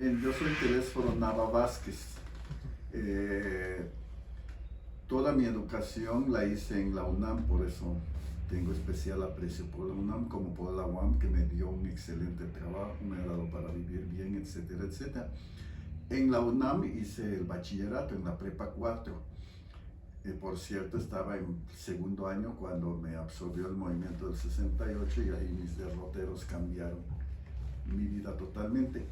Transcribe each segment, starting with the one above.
Yo soy Telésforo Nava Vázquez. Eh, Toda mi educación la hice en la UNAM, por eso tengo especial aprecio por la UNAM como por la UAM, que me dio un excelente trabajo, me ha dado para vivir bien, etcétera, etcétera. En la UNAM hice el bachillerato en la Prepa 4. Por cierto, estaba en segundo año cuando me absorbió el movimiento del 68 y ahí mis derroteros cambiaron mi vida totalmente.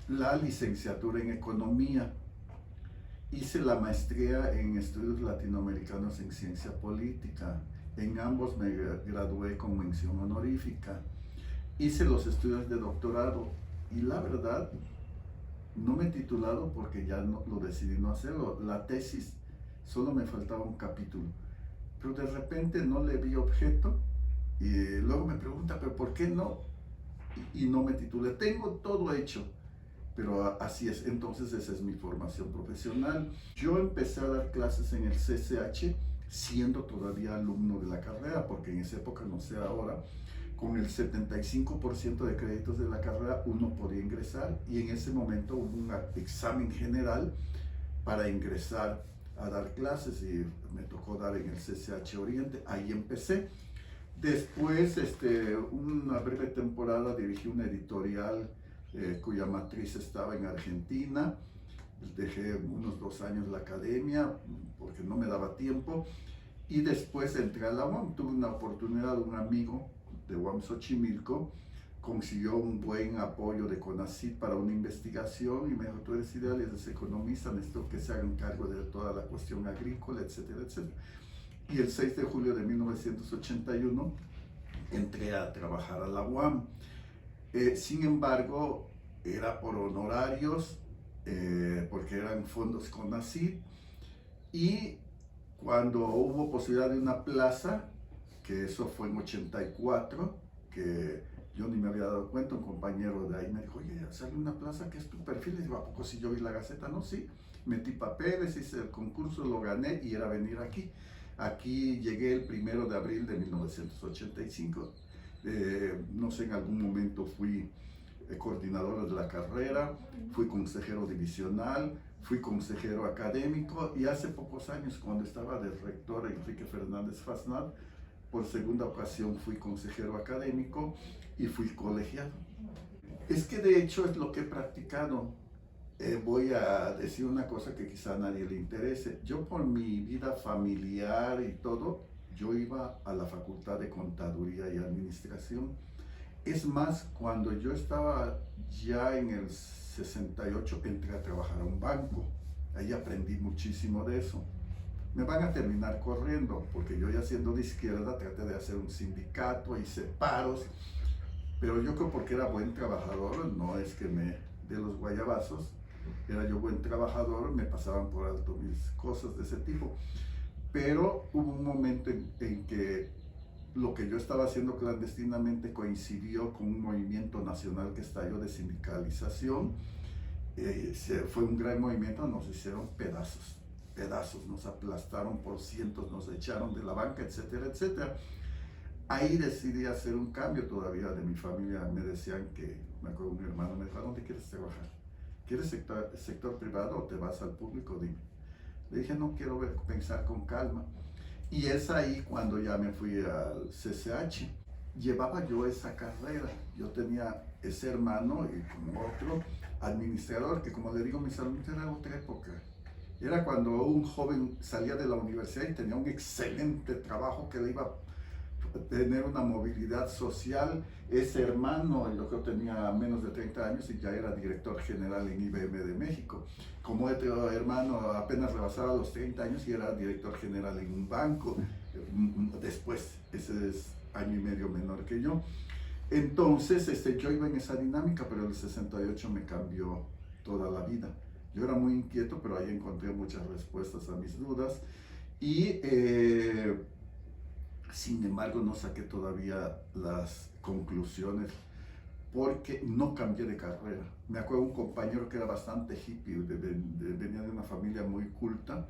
La licenciatura en economía. Hice la maestría en estudios latinoamericanos en ciencia política. En ambos me gradué con mención honorífica. Hice los estudios de doctorado y la verdad no me he titulado porque ya no, lo decidí no hacerlo. La tesis solo me faltaba un capítulo, pero de repente no le vi objeto y luego me pregunta, pero ¿por qué no? Y no me titulé. Tengo todo hecho, pero así es. Entonces esa es mi formación profesional. Yo empecé a dar clases en el CCH siendo todavía alumno de la carrera, porque en esa época, no sé ahora, con el 75% de créditos de la carrera uno podía ingresar, y en ese momento hubo un examen general para ingresar a dar clases y me tocó dar en el CCH Oriente. Ahí empecé. Después, una breve temporada dirigí una editorial cuya matriz estaba en Argentina. Dejé unos 2 años la academia porque no me daba tiempo. Y después entré a la UAM. Tuve una oportunidad, un amigo de UAM Xochimilco consiguió un buen apoyo de CONACYT para una investigación y me dijo, tú eres ideal, eres economista, necesito que se hagan cargo de toda la cuestión agrícola, etcétera, etcétera. Y el 6 de julio de 1981 entré a trabajar a la UAM. Sin embargo, era por honorarios, porque eran fondos CONACYT, y cuando hubo posibilidad de una plaza, que eso fue en 84, que yo ni me había dado cuenta, un compañero de ahí me dijo, oye, sale una plaza que es tu perfil. Y digo, ¿a poco si yo vi la Gaceta? No, sí. Metí papeles, hice el concurso, lo gané y era venir aquí. Aquí llegué el 1 de abril de 1985. No sé, en algún momento fui coordinador de la carrera, fui consejero divisional, fui consejero académico, y hace pocos años, cuando estaba de rector Enrique Fernández Fasnal, por segunda ocasión fui consejero académico y fui colegiado. Es que de hecho es lo que he practicado. Voy a decir una cosa que quizá a nadie le interese. Yo, por mi vida familiar y todo, yo iba a la Facultad de Contaduría y Administración. Es más, cuando yo estaba ya en el 68, entré a trabajar a un banco. Ahí aprendí muchísimo de eso. Me van a terminar corriendo, porque yo, ya siendo de izquierda, traté de hacer un sindicato, hice paros, pero yo creo porque era buen trabajador, no es que me dé los guayabazos, era yo buen trabajador, me pasaban por alto mis cosas de ese tipo. Pero hubo un momento en que lo que yo estaba haciendo clandestinamente coincidió con un movimiento nacional que estalló de sindicalización. Fue un gran movimiento, nos hicieron pedazos, pedazos, nos aplastaron por cientos, nos echaron de la banca, etcétera, etcétera. Ahí decidí hacer un cambio. Todavía de mi familia me decían que, me acuerdo, un hermano me dijo, ¿a dónde quieres trabajar? ¿Quieres sector privado o te vas al público? Dime. Le dije, no, quiero pensar con calma. Y es ahí cuando ya me fui al CCH. Llevaba yo esa carrera. Yo tenía ese hermano y como otro administrador, que, como le digo a mis alumnos, era otra época. Era cuando un joven salía de la universidad y tenía un excelente trabajo que le iba a tener una movilidad social. Ese hermano, yo creo, tenía menos de 30 años y ya era director general en IBM de México. Como otro hermano apenas rebasaba los 30 años y era director general en un banco. Después, ese es año y medio menor que yo. Entonces, yo iba en esa dinámica, pero el 68 me cambió toda la vida. Yo era muy inquieto, pero ahí encontré muchas respuestas a mis dudas. Y sin embargo, no saqué todavía las conclusiones porque no cambié de carrera. Me acuerdo un compañero que era bastante hippie, venía de una familia muy culta,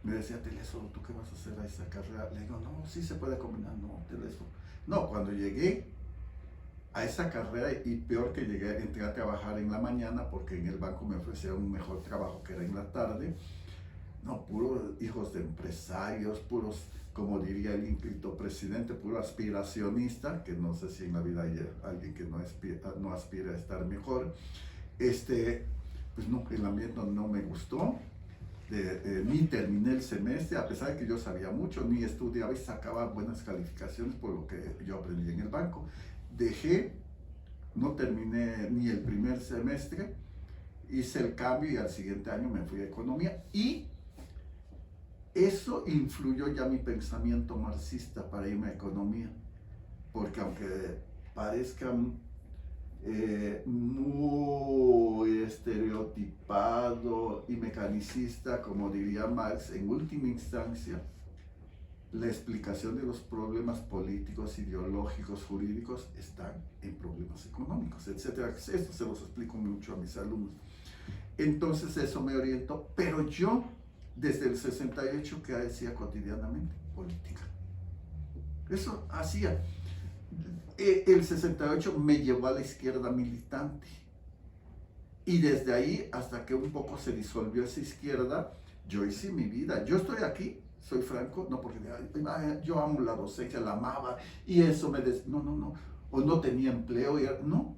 me decía, Telésforo, ¿tú qué vas a hacer a esa carrera? Le digo, no, sí se puede combinar. No, Telésforo. No, cuando llegué, a esa carrera y peor que entré a trabajar en la mañana porque en el banco me ofrecieron un mejor trabajo que era en la tarde. No, puros hijos de empresarios, puros, como diría el ínclito presidente, puro aspiracionista, que no sé si en la vida hay alguien que no aspira a estar mejor. Pues no, el ambiente no me gustó. Ni terminé el semestre, a pesar de que yo sabía mucho, ni estudiaba y sacaba buenas calificaciones por lo que yo aprendí en el banco. Dejé, no terminé ni el primer semestre, hice el cambio y al siguiente año me fui a economía y eso influyó ya mi pensamiento marxista para irme a economía, porque aunque parezca muy estereotipado y mecanicista, como diría Marx, en última instancia, la explicación de los problemas políticos, ideológicos, jurídicos están en problemas económicos, etc. Esto se los explico mucho a mis alumnos. Entonces eso me orientó, pero yo desde el 68 que hacía cotidianamente política. Eso hacía. El 68 me llevó a la izquierda militante y desde ahí hasta que un poco se disolvió esa izquierda, yo hice mi vida. Yo estoy aquí, soy franco, no porque yo amo la docencia, la amaba y eso no, o no tenía empleo, no,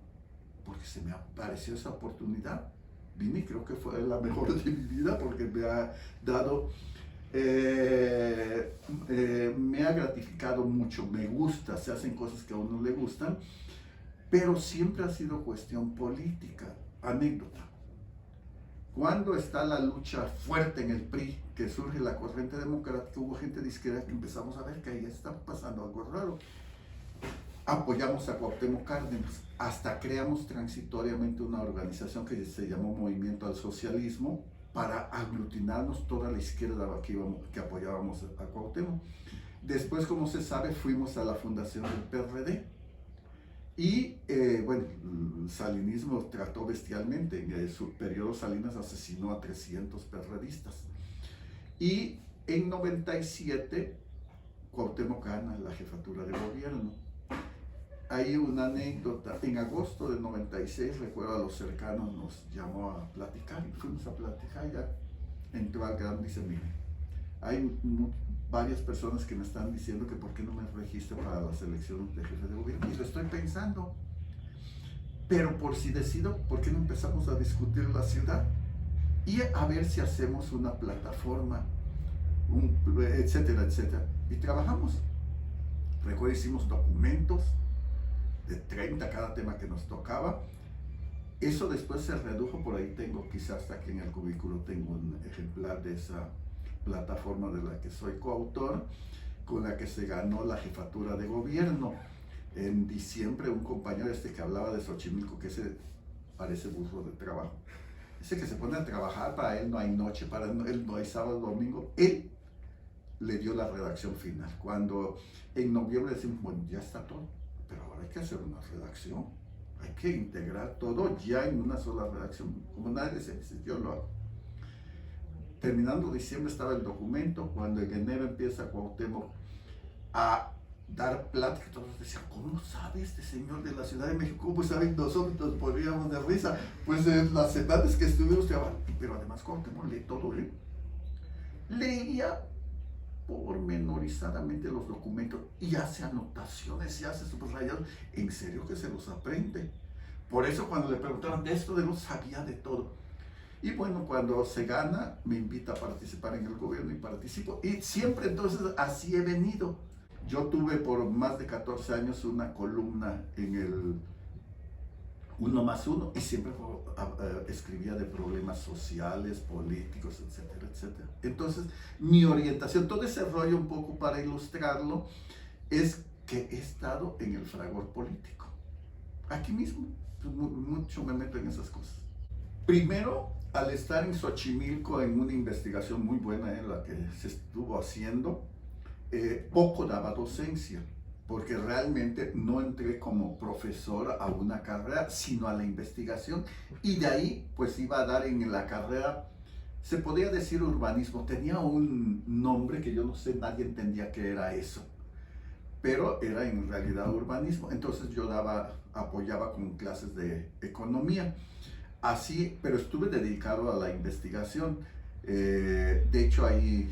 porque se me apareció esa oportunidad. Vine y creo que fue la mejor de mi vida porque me ha dado, me ha gratificado mucho, me gusta, se hacen cosas que a uno le gustan, pero siempre ha sido cuestión política. Anécdota. Cuando está la lucha fuerte en el PRI, que surge la corriente democrática, hubo gente de izquierda que empezamos a ver que ahí está pasando algo raro. Apoyamos a Cuauhtémoc Cárdenas, hasta creamos transitoriamente una organización que se llamó Movimiento al Socialismo para aglutinarnos toda la izquierda que apoyábamos a Cuauhtémoc. Después, como se sabe, fuimos a la fundación del PRD y, bueno, el salinismo trató bestialmente. En su periodo Salinas asesinó a 300 perredistas. Y en 97, Cuauhtémoc gana la jefatura de gobierno. Hay una anécdota, en agosto del 96, recuerdo a los cercanos, nos llamó a platicar y fuimos a platicar, ya entró al gran, dice, mire, hay varias personas que me están diciendo que por qué no me registro para las elecciones de jefe de gobierno, y lo estoy pensando, pero por si decido, ¿por qué no empezamos a discutir la ciudad? Y a ver si hacemos una plataforma, etcétera, etcétera, y trabajamos. Recuerdo, hicimos documentos, de 30 cada tema que nos tocaba. Eso después se redujo, por ahí tengo, quizás hasta aquí en el cubículo tengo un ejemplar de esa plataforma de la que soy coautor, con la que se ganó la jefatura de gobierno. En diciembre, un compañero que hablaba de Xochimilco, que ese parece burro de trabajo, ese que se pone a trabajar, para él no hay noche, para él no hay sábado, domingo, él le dio la redacción final. Cuando en noviembre decimos, bueno, ya está todo, pero ahora hay que hacer una redacción, hay que integrar todo ya en una sola redacción. Como nadie se dice, yo lo hago. Terminando diciembre estaba el documento, cuando en enero empieza Cuauhtémoc a dar plática, todos decían, ¿cómo sabe este señor de la Ciudad de México? ¿Cómo saben nosotros? Nos poníamos de risa. Pues en las semanas que estuvimos trabajando, pero además Cuauhtémoc lee todo, leía pormenorizadamente los documentos y hace anotaciones y hace subrayados. En serio que se los aprende. Por eso cuando le preguntaron de esto, de no sabía de todo. Y bueno, cuando se gana, me invita a participar en el gobierno y participo. Y siempre entonces así he venido. Yo tuve por más de 14 años una columna en el 1+1 y siempre escribía de problemas sociales, políticos, etcétera, etcétera. Entonces, mi orientación, todo ese rollo un poco para ilustrarlo, es que he estado en el fragor político. Aquí mismo, mucho me meto en esas cosas. Primero, al estar en Xochimilco en una investigación muy buena en la que se estuvo haciendo, poco daba docencia, porque realmente no entré como profesor a una carrera, sino a la investigación, y de ahí pues iba a dar en la carrera, se podría decir urbanismo, tenía un nombre que yo no sé, nadie entendía qué era eso, pero era en realidad urbanismo. Entonces yo apoyaba con clases de economía. Así, pero estuve dedicado a la investigación. De hecho, ahí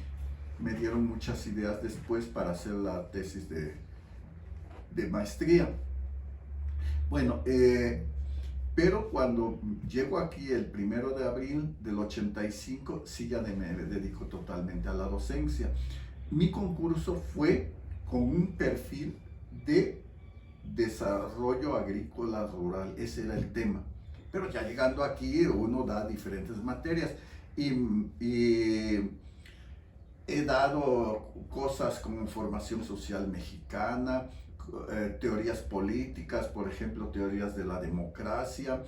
me dieron muchas ideas después para hacer la tesis de maestría. Bueno, pero cuando llego aquí el 1 de abril del 85, sí ya me dedico totalmente a la docencia. Mi concurso fue con un perfil de desarrollo agrícola rural, ese era el tema. Pero ya llegando aquí uno da diferentes materias y he dado cosas como formación social mexicana, teorías políticas, por ejemplo, teorías de la democracia,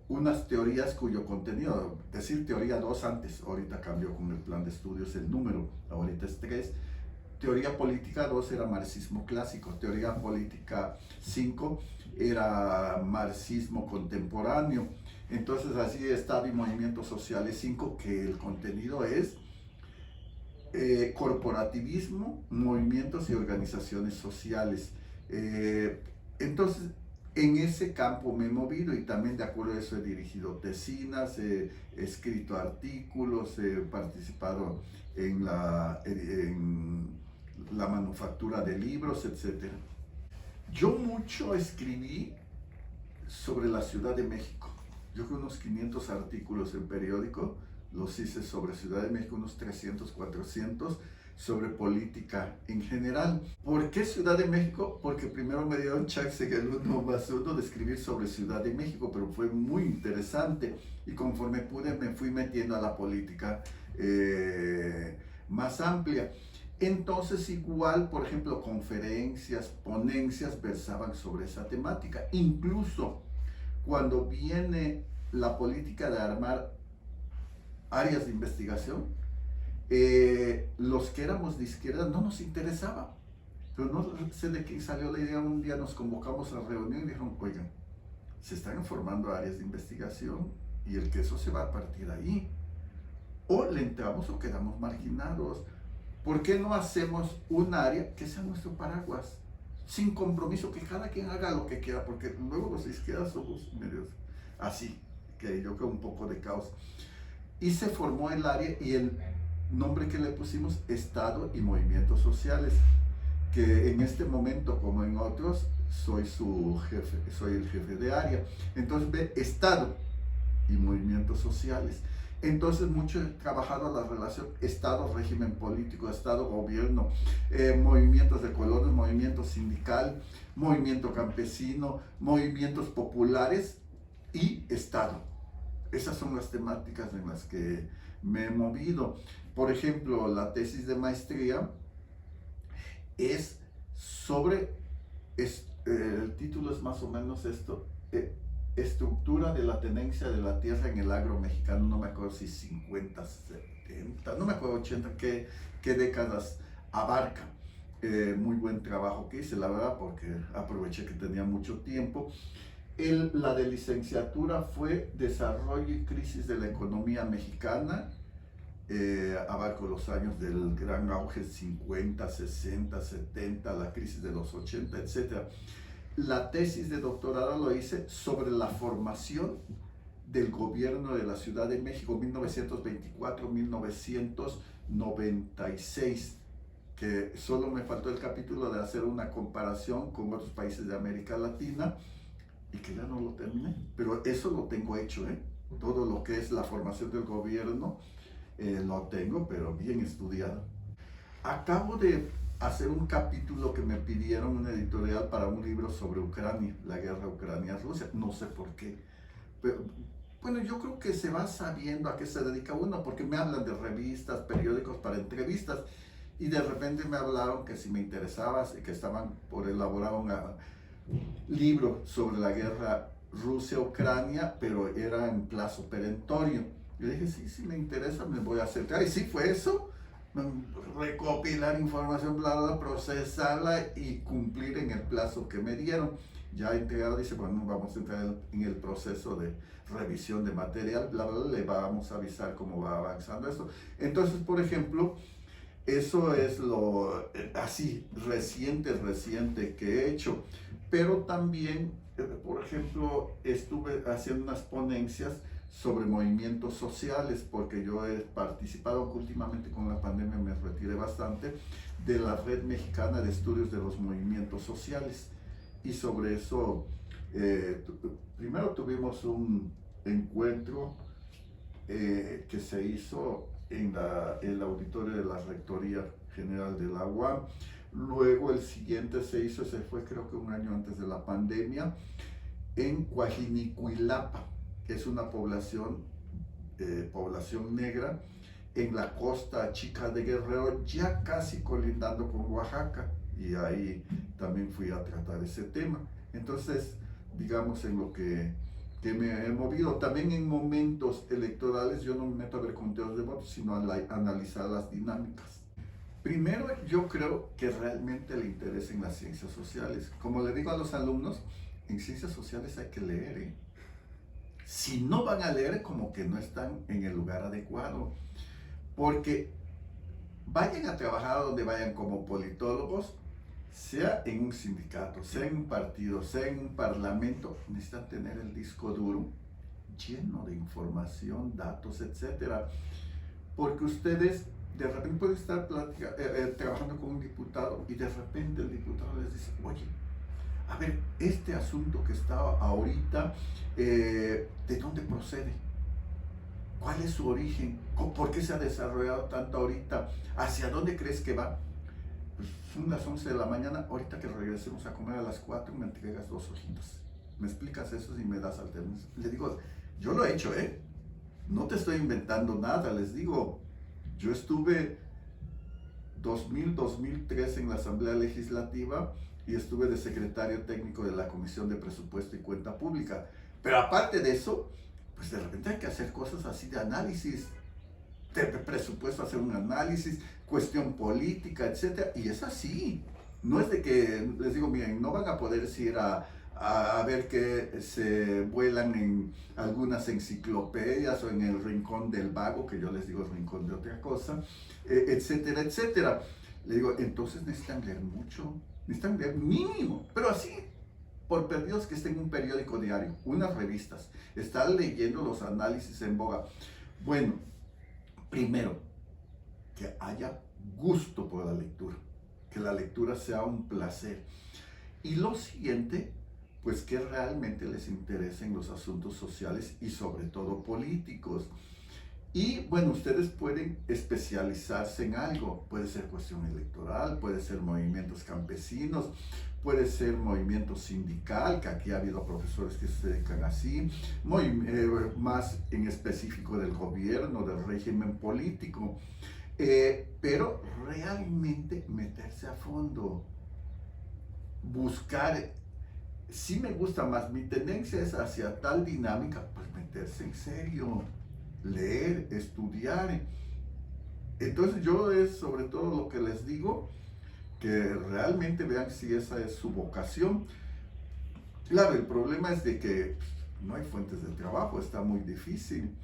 unas teorías cuyo contenido, decir teoría 2 antes, ahorita cambió con el plan de estudios el número, ahorita es 3. Teoría política 2 era marxismo clásico, teoría política 5 era marxismo contemporáneo. Entonces así Estado y movimientos sociales 5, que el contenido es corporativismo, movimientos y organizaciones sociales. Entonces, en ese campo me he movido y también de acuerdo a eso he dirigido tesinas, he escrito artículos, he participado en la manufactura de libros, etc. Yo mucho escribí sobre la Ciudad de México. Yo con unos 500 artículos en periódico, los hice sobre Ciudad de México, unos 300, 400, sobre política en general. ¿Por qué Ciudad de México? Porque primero me dieron chance el 1+1 de escribir sobre Ciudad de México, pero fue muy interesante y conforme pude me fui metiendo a la política más amplia. Entonces igual, por ejemplo, conferencias, ponencias versaban sobre esa temática. Incluso cuando viene la política de armar áreas de investigación, los que éramos de izquierda no nos interesaba. Pero no sé de quién salió la idea, un día nos convocamos a la reunión y dijeron, oigan, se están formando áreas de investigación y el queso se va a partir ahí. O le entramos o quedamos marginados. ¿Por qué no hacemos un área que sea nuestro paraguas? Sin compromiso, que cada quien haga lo que quiera, porque luego los de izquierda somos medios así, que yo creo un poco de caos. Y se formó el área y el nombre que le pusimos, Estado y Movimientos Sociales, que en este momento, como en otros, soy su jefe, soy el jefe de área. Entonces ve Estado y Movimientos Sociales. Entonces mucho he trabajado la relación Estado-régimen político, Estado-gobierno, movimientos de colonos, movimiento sindical, movimiento campesino, movimientos populares y Estado. Esas son las temáticas en las que me he movido. Por ejemplo, la tesis de maestría es sobre, el título es más o menos esto, estructura de la tenencia de la tierra en el agro mexicano, no me acuerdo si 50, 70, no me acuerdo 80, qué décadas abarca. Muy buen trabajo que hice, la verdad, porque aproveché que tenía mucho tiempo. La de licenciatura fue Desarrollo y Crisis de la Economía Mexicana, abarco los años del gran auge 50, 60, 70, la crisis de los 80, etc. La tesis de doctorado lo hice sobre la formación del gobierno de la Ciudad de México 1924-1996, que solo me faltó el capítulo de hacer una comparación con otros países de América Latina y que ya no lo terminé, pero eso lo tengo hecho, todo lo que es la formación del gobierno lo tengo, pero bien estudiado. Acabo de hacer un capítulo que me pidieron una editorial para un libro sobre Ucrania, la guerra Ucrania-Rusia, no sé por qué. Pero, bueno, yo creo que se va sabiendo a qué se dedica uno, porque me hablan de revistas, periódicos para entrevistas, y de repente me hablaron que si me interesaba, que estaban por elaborar un libro sobre la guerra Rusia-Ucrania, pero era en plazo perentorio. Yo dije, sí, me interesa, me voy a acercar. Y sí, fue eso, recopilar información, procesarla y cumplir en el plazo que me dieron. Ya entregado, dice, bueno, vamos a entrar en el proceso de revisión de material, le vamos a avisar cómo va avanzando esto. Entonces, por ejemplo, Eso es lo así reciente que he hecho. Pero también, por ejemplo, estuve haciendo unas ponencias sobre movimientos sociales, porque yo he participado, aunque últimamente con la pandemia me retiré bastante, de la Red Mexicana de Estudios de los Movimientos Sociales. Y sobre eso, primero tuvimos un encuentro que se hizo en el auditorio de la Rectoría General de la UAM. Luego el siguiente se hizo, ese fue creo que un año antes de la pandemia, en Coajinicuilapa, que es una población negra en la costa chica de Guerrero, ya casi colindando con Oaxaca, y ahí también fui a tratar ese tema. Entonces, digamos, en lo que me he movido, también en momentos electorales, yo no me meto a ver conteos de votos, sino a analizar las dinámicas. Primero, yo creo que realmente le interesen las ciencias sociales. Como le digo a los alumnos, en ciencias sociales hay que leer, ¿eh? Si no van a leer, como que no están en el lugar adecuado. Porque vayan a trabajar a donde vayan como politólogos, sea en un sindicato, sea en un partido, sea en un parlamento, necesitan tener el disco duro lleno de información, datos, etcétera. Porque ustedes de repente pueden estar trabajando con un diputado y de repente el diputado les dice, oye, a ver, este asunto que está ahorita, ¿de dónde procede? ¿Cuál es su origen? ¿Por qué se ha desarrollado tanto ahorita? ¿Hacia dónde crees que va? Pues son las 11 de la mañana, ahorita que regresemos a comer a las 4 me entregas 2 hojitas. ¿Me explicas eso y me das alternativas? Le digo, yo lo he hecho, ¿eh? No te estoy inventando nada, les digo, yo estuve 2000-2003 en la Asamblea Legislativa y estuve de secretario técnico de la Comisión de Presupuesto y Cuenta Pública. Pero aparte de eso, pues de repente hay que hacer cosas así de análisis, de presupuesto, hacer un análisis, cuestión política, etcétera, y es así. No es de que les digo, miren, no van a poder ir a ver que se vuelan en algunas enciclopedias o en el rincón del vago, que yo les digo el rincón de otra cosa, etcétera, etcétera. Le digo, entonces necesitan leer mucho, necesitan leer mínimo, pero así, por perdidos que estén en un periódico diario, unas revistas, estar leyendo los análisis en boga. Bueno, primero, que haya gusto por la lectura, que la lectura sea un placer. Y lo siguiente, pues que realmente les interesen los asuntos sociales y sobre todo políticos. Y bueno, ustedes pueden especializarse en algo, puede ser cuestión electoral, puede ser movimientos campesinos, puede ser movimiento sindical, que aquí ha habido profesores que se dedican así, más en específico del gobierno, del régimen político, pero realmente meterse a fondo, buscar. Sí me gusta más, mi tendencia es hacia tal dinámica, pues meterse en serio, leer, estudiar. Entonces yo es sobre todo lo que les digo, que realmente vean si esa es su vocación. Claro, el problema es de que no hay fuentes de trabajo, está muy difícil.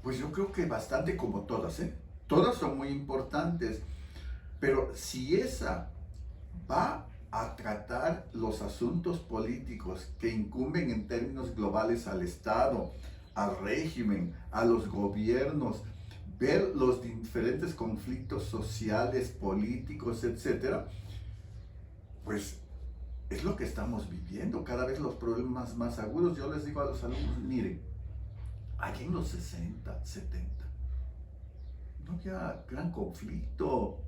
Pues yo creo que bastante como todas, ¿eh? Todas son muy importantes, pero si esa va a tratar los asuntos políticos que incumben en términos globales al Estado, al régimen, a los gobiernos, ver los diferentes conflictos sociales, políticos, etcétera, pues es lo que estamos viviendo, cada vez los problemas más agudos. Yo les digo a los alumnos, miren, allá en los 60, 70, no había gran conflicto.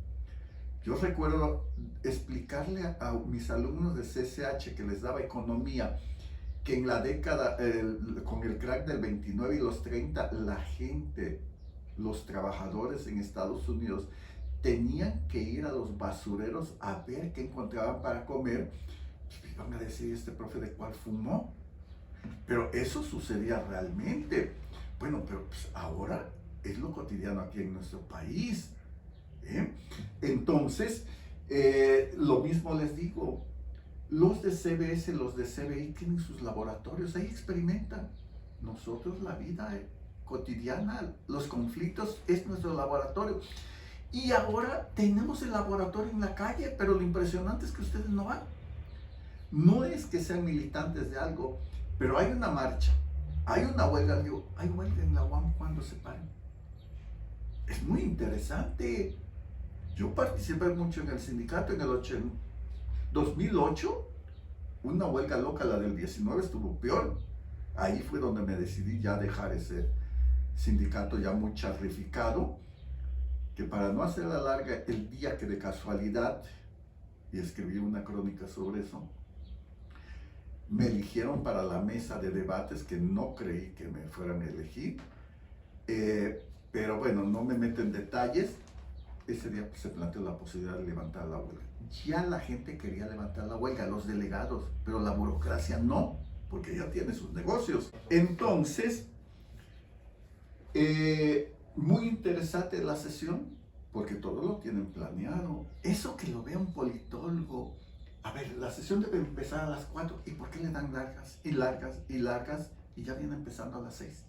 Yo recuerdo explicarle a mis alumnos de CCH que les daba economía, que en la década, con el crack del 29 y los 30, la gente, los trabajadores en Estados Unidos, tenían que ir a los basureros a ver qué encontraban para comer. Pues iban a decir, este profe de cuál fumó. Pero eso sucedía realmente. Bueno, pero pues ahora es lo cotidiano aquí en nuestro país. Entonces, lo mismo les digo, los de CBS, los de CBI tienen sus laboratorios, ahí experimentan. Nosotros la vida cotidiana, los conflictos es nuestro laboratorio. Y ahora tenemos el laboratorio en la calle, pero lo impresionante es que ustedes no van. No es que sean militantes de algo, pero hay una marcha, hay una huelga. Digo, hay huelga en la UAM cuando se paren. Es muy interesante. Yo participé mucho en el sindicato en el 2008, una huelga loca, la del 19, estuvo peor. Ahí fue donde me decidí ya dejar ese sindicato ya muy charrificado, que para no hacer la larga, el día que de casualidad, y escribí una crónica sobre eso, me eligieron para la mesa de debates, que no creí que me fueran a elegir, pero bueno, no me meto en detalles. Ese día se planteó la posibilidad de levantar la huelga. Ya la gente quería levantar la huelga, los delegados, pero la burocracia no, porque ya tiene sus negocios. Entonces, muy interesante la sesión, porque todo lo tienen planeado. Eso que lo vea un politólogo. A ver, la sesión debe empezar a las 4. ¿Y por qué le dan largas y largas y largas? Y ya viene empezando a las 6.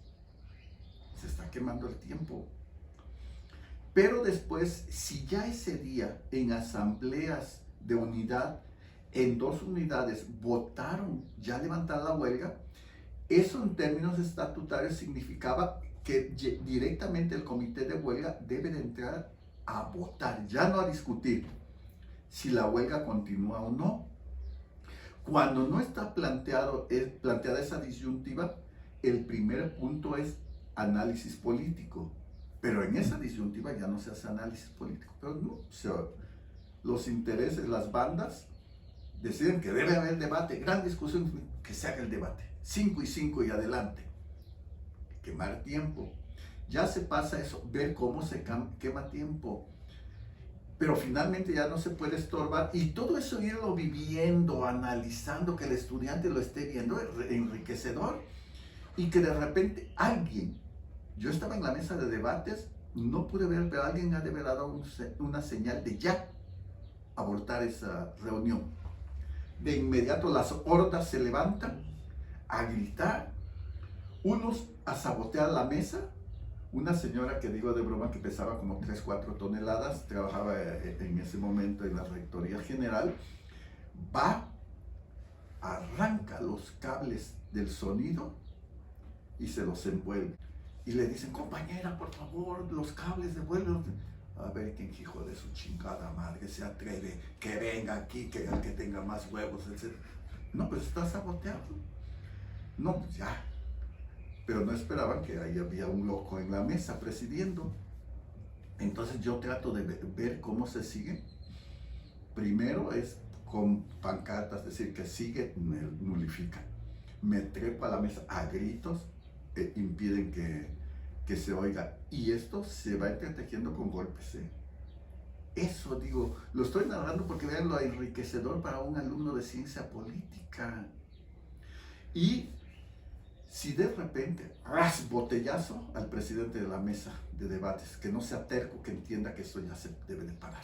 Se está quemando el tiempo. Pero después, si ya ese día en asambleas de unidad, en 2 unidades, votaron ya levantar la huelga, eso en términos estatutarios significaba que directamente el comité de huelga debe de entrar a votar, ya no a discutir si la huelga continúa o no. Cuando no está planteada esa disyuntiva, el primer punto es análisis político. Pero en esa disyuntiva ya no se hace análisis político. Pero no, los intereses, las bandas, deciden que debe haber debate, gran discusión, que se haga el debate. 5 y 5 y adelante. Quemar tiempo. Ya se pasa eso, ver cómo se quema tiempo. Pero finalmente ya no se puede estorbar. Y todo eso irlo viviendo, analizando, que el estudiante lo esté viendo, es enriquecedor. Y que de repente alguien, yo estaba en la mesa de debates, no pude ver, pero alguien ha de haber dado una señal de ya abortar esa reunión. De inmediato las hordas se levantan a gritar, unos a sabotear la mesa. Una señora que digo de broma que pesaba como 3-4 toneladas, trabajaba en ese momento en la Rectoría General, va, arranca los cables del sonido y se los envuelve. Y le dicen, compañera, por favor, los cables devuélvelos. A ver quién hijo de su chingada madre se atreve, que venga aquí, que el que tenga más huevos, etc. No, pues está saboteado. No, pues ya. Pero no esperaban que ahí había un loco en la mesa presidiendo. Entonces yo trato de ver cómo se sigue. Primero es con pancartas, es decir, que sigue, nulifica. Me trepo a la mesa a gritos, impiden que se oiga. Y esto se va entretejiendo con golpes. Eso digo, lo estoy narrando porque vean lo enriquecedor para un alumno de ciencia política. Y si de repente, ras, botellazo al presidente de la mesa de debates, que no sea terco, que entienda que esto ya se debe de parar.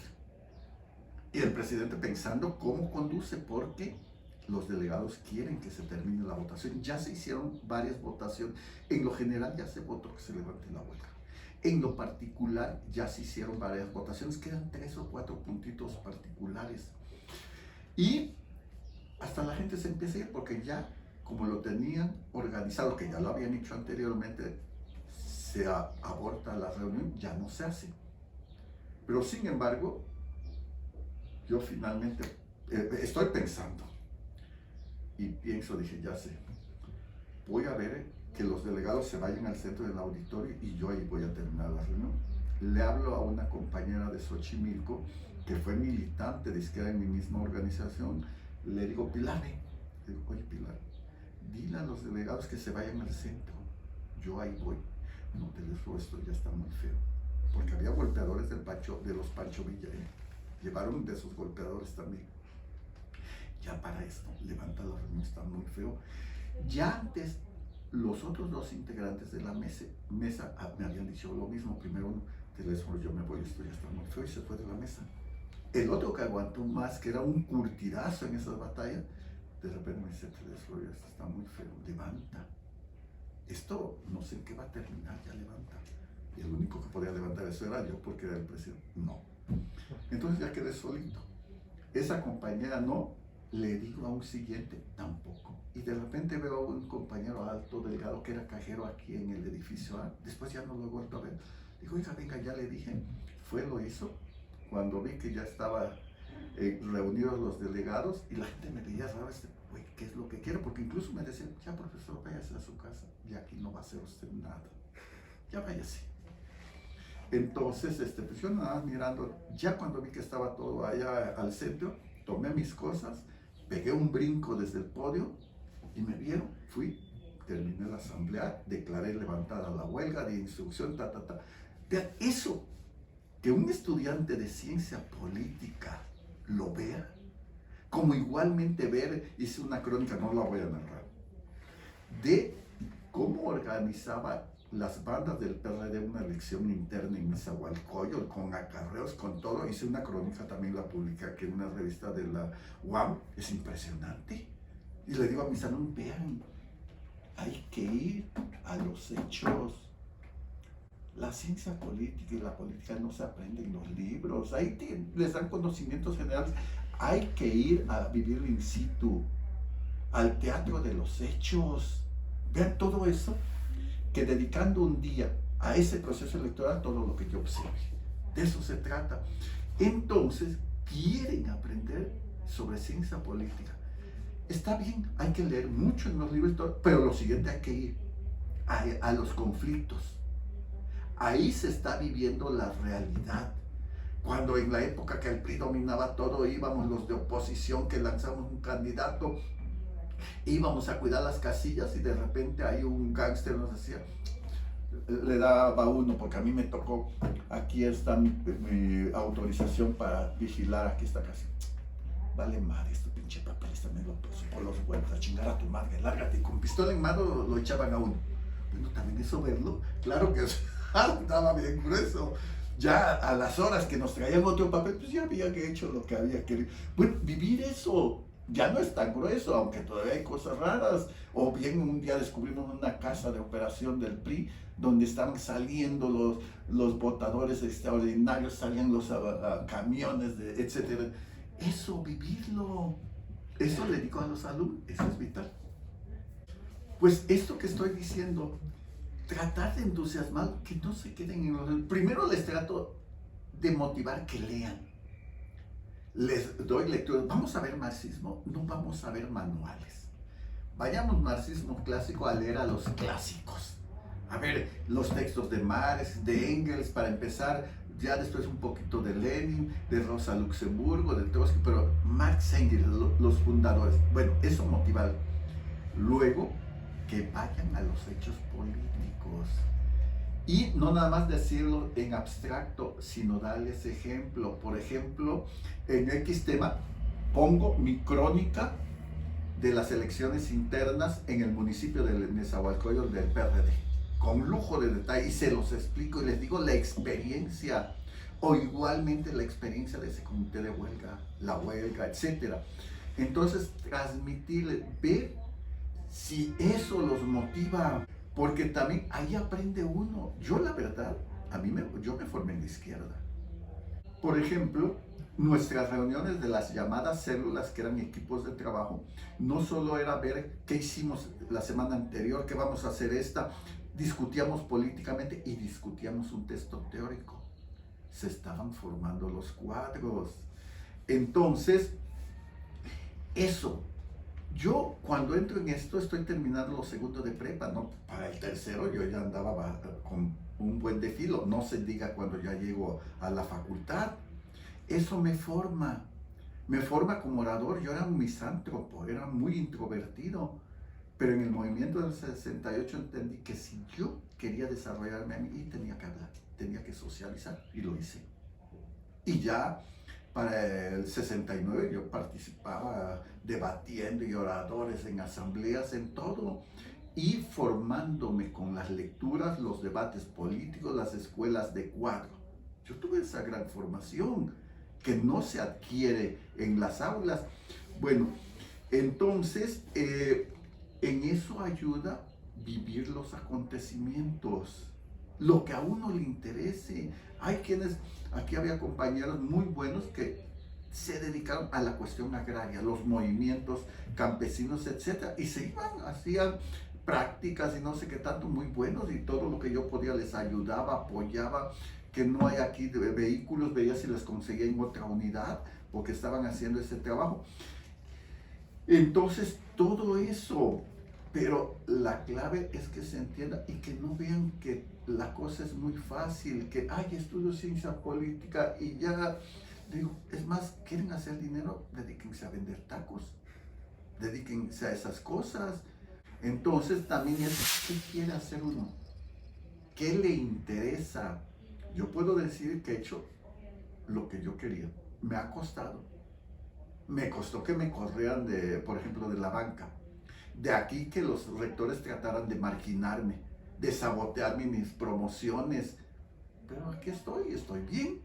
Y el presidente pensando cómo conduce, porque los delegados quieren que se termine la votación. Ya se hicieron varias votaciones. En lo general ya se votó que se levante la huelga. En lo particular ya se hicieron varias votaciones. Quedan 3 o 4 puntitos particulares. Y hasta la gente se empieza a ir porque ya, como lo tenían organizado, que ya lo habían hecho anteriormente, se aborta la reunión, ya no se hace. Pero sin embargo, yo finalmente estoy pensando y pienso, dije, ya sé, voy a ver que los delegados se vayan al centro del auditorio y yo ahí voy a terminar la reunión. Le hablo a una compañera de Xochimilco que fue militante de izquierda en mi misma organización. Le digo, Pilar, le digo, oye Pilar, dile a los delegados que se vayan al centro, yo ahí voy. No te digo, esto ya está muy feo, porque había golpeadores de los Pancho Villa, llevaron de esos golpeadores también. Ya para esto, levanta la reunión, está muy feo. Ya antes, los otros 2 integrantes de la mesa me habían dicho lo mismo. Primero uno, teléfono, yo me voy, esto ya está muy feo, y se fue de la mesa. El otro que aguantó más, que era un curtidazo en esas batallas, de repente me dice, teléfono, esto está muy feo, levanta. Esto no sé en qué va a terminar, ya levanta. Y el único que podía levantar eso era yo, porque era el presidente. No. Entonces ya quedé solito. Esa compañera no, le digo a un siguiente, tampoco. Y de repente veo a un compañero alto, delgado, que era cajero aquí en el edificio A. Después ya no lo he vuelto a ver. Digo, oiga, venga, ya le dije, fue, lo hizo. Cuando vi que ya estaba reunidos los delegados y la gente me veía raro, güey, ¿qué es lo que quiere? Porque incluso me decían, ya profesor, váyase a su casa, y aquí no va a hacer usted nada. Ya váyase. Entonces, pues yo nada más mirando, ya cuando vi que estaba todo allá al centro, tomé mis cosas, pegué un brinco desde el podio y me vieron, fui, terminé la asamblea, declaré levantada la huelga de instrucción, Vean, eso, que un estudiante de ciencia política lo vea, como igualmente ver, hice una crónica, no la voy a narrar, de cómo organizaba las bandas del PRD una elección interna en Nezahualcóyotl, con acarreos, con todo. Hice una crónica, también la publiqué aquí en una revista de la UAM. Es impresionante. Y le digo a mis alumnos, vean, hay que ir a los hechos. La ciencia política y la política no se aprende en los libros. Ahí les dan conocimientos generales. Hay que ir a vivir in situ, al teatro de los hechos. Vean todo eso, que dedicando un día a ese proceso electoral, todo lo que yo observe. De eso se trata. Entonces, quieren aprender sobre ciencia política. Está bien, hay que leer mucho en los libros, pero lo siguiente, hay que ir a los conflictos. Ahí se está viviendo la realidad. Cuando en la época que el PRI dominaba todo, íbamos los de oposición que lanzamos un candidato, íbamos a cuidar las casillas y de repente ahí un gángster nos decía, le daba uno, porque a mí me tocó, aquí está mi autorización para vigilar aquí esta casa. Vale madre, este pinche papel está medio por los huevos, a chingar a tu madre, lárgate. Y con pistola en mano lo echaban a uno. Bueno, también eso verlo, claro que estaba bien grueso. Ya a las horas que nos traían otro papel, pues ya habían hecho lo que había querido. Bueno, vivir eso ya no es tan grueso, aunque todavía hay cosas raras. O bien un día descubrimos una casa de operación del PRI donde estaban saliendo los votadores extraordinarios, salían los camiones, etcétera. Eso, vivirlo, eso le digo a los alumnos, eso es vital. Pues esto que estoy diciendo, tratar de entusiasmar, que no se queden en los... Primero les trato de motivar que lean. Les doy lectura. Vamos a ver marxismo, no vamos a ver manuales. Vayamos marxismo clásico a leer a los clásicos. A ver los textos de Marx, de Engels, para empezar, ya después un poquito de Lenin, de Rosa Luxemburgo, de Trotsky, pero Marx, Engels, los fundadores. Bueno, eso motiva. Luego, que vayan a los hechos políticos. Y no nada más decirlo en abstracto, sino darles ejemplo. Por ejemplo, en X tema, pongo mi crónica de las elecciones internas en el municipio de Nezahualcóyotl del PRD, con lujo de detalle, y se los explico y les digo la experiencia, o igualmente la experiencia de ese comité de huelga, la huelga, etc. Entonces, transmitirles, ver si eso los motiva, porque también ahí aprende uno. Yo la verdad, yo me formé en la izquierda. Por ejemplo, nuestras reuniones de las llamadas células, que eran equipos de trabajo, no solo era ver qué hicimos la semana anterior, qué vamos a hacer esta, discutíamos políticamente y discutíamos un texto teórico. Se estaban formando los cuadros. Entonces, eso. Yo cuando entro en esto estoy terminando los segundos de prepa, ¿no? Para el tercero yo ya andaba con un buen de filo, no se diga cuando ya llego a la facultad. Eso me forma como orador. Yo era un misántropo, era muy introvertido, pero en el movimiento del 68 entendí que si yo quería desarrollarme a mí, tenía que hablar, tenía que socializar, y lo hice. Y ya para el 69 yo participaba debatiendo y oradores en asambleas, en todo, y formándome con las lecturas, los debates políticos, las escuelas de cuadro. Yo tuve esa gran formación que no se adquiere en las aulas. Bueno, entonces en eso ayuda vivir los acontecimientos. lo que a uno le interese. Hay quienes, aquí había compañeros muy buenos que se dedicaron a la cuestión agraria, los movimientos campesinos, etcétera, y se iban, hacían prácticas y no sé qué tanto muy buenos, y todo lo que yo podía les ayudaba, apoyaba. Que no hay aquí de vehículos, veía si les conseguía en otra unidad porque estaban haciendo ese trabajo. Entonces, todo eso, pero la clave es que se entienda y que no vean que la cosa es muy fácil, que hay estudio ciencia política y ya, digo, es más, quieren hacer dinero, dedíquense a vender tacos, dedíquense a esas cosas. Entonces, también es, ¿qué quiere hacer uno? ¿Qué le interesa? Yo puedo decir que he hecho lo que yo quería. Me ha costado. Me costó que me corrieran de, por ejemplo, de la banca. De aquí que los rectores trataran de marginarme, de sabotearme mis promociones. Pero aquí estoy bien.